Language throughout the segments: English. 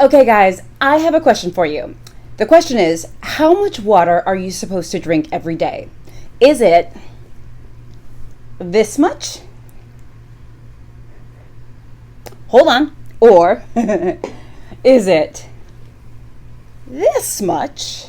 Okay, guys, I have a question for you. The question is, how much water are you supposed to drink every day? Is it this much? Hold on. Or is it this much?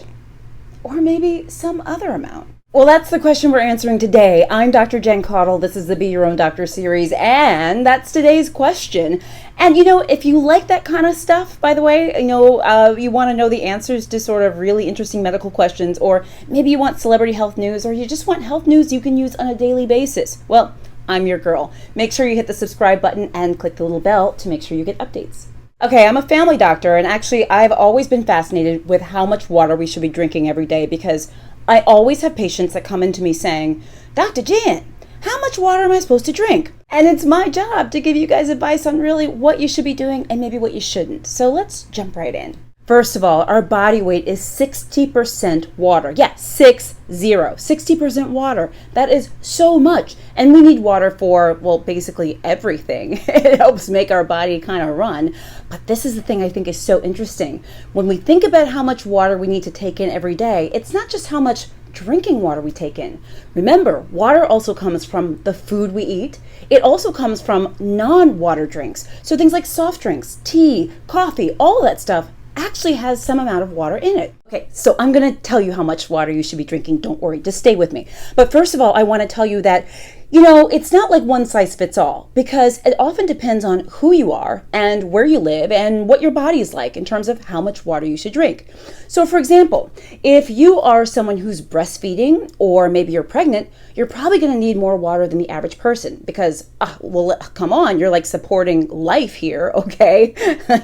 Or maybe some other amount? Well, that's the question we're answering today. I'm Dr. Jen Caudle. This is the Be Your Own Doctor series, and that's today's question. And if you like that kind of stuff, by the way, you want to know the answers to sort of really interesting medical questions, or maybe you want celebrity health news, or you just want health news you can use on a daily basis. Well, I'm your girl. Make sure you hit the subscribe button and click the little bell to make sure you get updates. Okay, I'm a family doctor, and actually I've always been fascinated with how much water we should be drinking every day, because I always have patients that come into me saying, Dr. Jen, how much water am I supposed to drink? And it's my job to give you guys advice on really what you should be doing and maybe what you shouldn't. So let's jump right in. First of all, our body weight is 60% water. Yeah, 60% water. That is so much. And we need water for, well, basically everything. It helps make our body kind of run. But this is the thing I think is so interesting. When we think about how much water we need to take in every day, it's not just how much drinking water we take in. Remember, water also comes from the food we eat. It also comes from non-water drinks. So things like soft drinks, tea, coffee, all of that stuff actually has some amount of water in it. Okay, so I'm going to tell you how much water you should be drinking. Don't worry, just stay with me. But first of all, I want to tell you that, it's not like one size fits all, because it often depends on who you are and where you live and what your body is like in terms of how much water you should drink. So for example, if you are someone who's breastfeeding, or maybe you're pregnant, you're probably going to need more water than the average person, because, well, come on, you're like supporting life here, okay?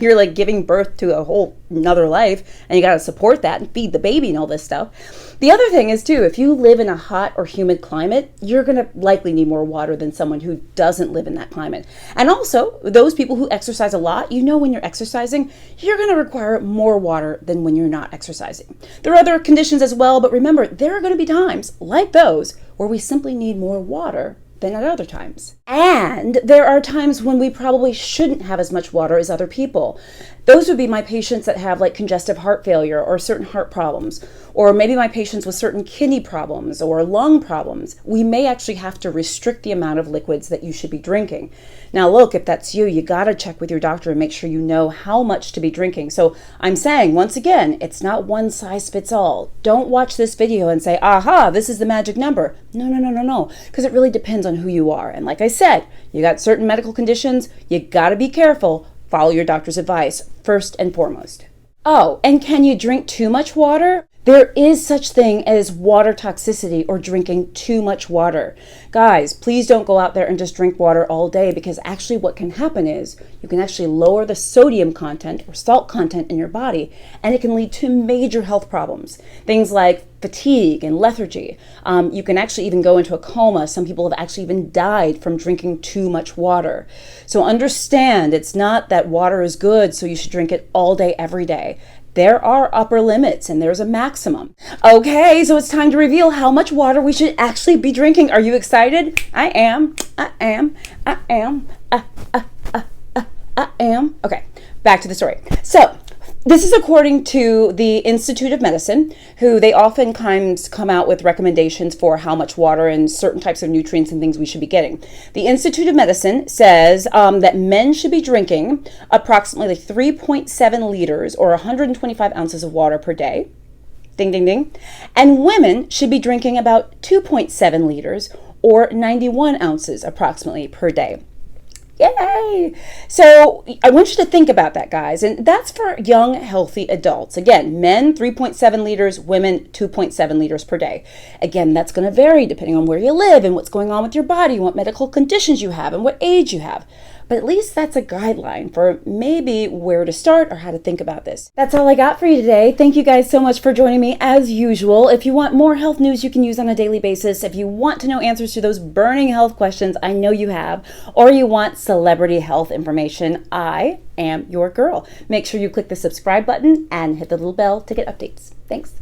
You're like giving birth to a whole another life, and you got to support that and feed the baby and all this stuff. The other thing is too, if you live in a hot or humid climate, you're going to likely need more water than someone who doesn't live in that climate. And also, those people who exercise a lot, when you're exercising, you're going to require more water than when you're not exercising. There are other conditions as well, but remember, there are going to be times like those where we simply need more water than at other times. And there are times when we probably shouldn't have as much water as other people. Those would be my patients that have like congestive heart failure or certain heart problems, or maybe my patients with certain kidney problems or lung problems. We may actually have to restrict the amount of liquids that you should be drinking. Now look, if that's you, you gotta check with your doctor and make sure you know how much to be drinking. So I'm saying, once again, it's not one size fits all. Don't watch this video and say, aha, this is the magic number. No, because it really depends on who you are. And like I said, you got certain medical conditions, you gotta be careful. Follow your doctor's advice first and foremost. Oh, and can you drink too much water? There is such thing as water toxicity, or drinking too much water. Guys, please don't go out there and just drink water all day, because actually what can happen is you can actually lower the sodium content or salt content in your body, and it can lead to major health problems. Things like fatigue and lethargy. You can actually even go into a coma. Some people have actually even died from drinking too much water. So understand, it's not that water is good, so you should drink it all day, every day. There are upper limits and there's a maximum. Okay, so it's time to reveal how much water we should actually be drinking. Are you excited? I am. Okay, back to the story. So, this is according to the Institute of Medicine, who they oftentimes come out with recommendations for how much water and certain types of nutrients and things we should be getting. The Institute of Medicine says that men should be drinking approximately 3.7 liters or 125 ounces of water per day. Ding, ding, ding. And women should be drinking about 2.7 liters or 91 ounces approximately per day. Yay! So I want you to think about that, guys. And that's for young, healthy adults. Again, men, 3.7 liters, women, 2.7 liters per day. Again, that's going to vary depending on where you live and what's going on with your body, what medical conditions you have, and what age you have. But at least that's a guideline for maybe where to start or how to think about this. That's all I got for you today. Thank you guys so much for joining me as usual. If you want more health news you can use on a daily basis, if you want to know answers to those burning health questions I know you have, or you want celebrity health information, I am your girl. Make sure you click the subscribe button and hit the little bell to get updates. Thanks.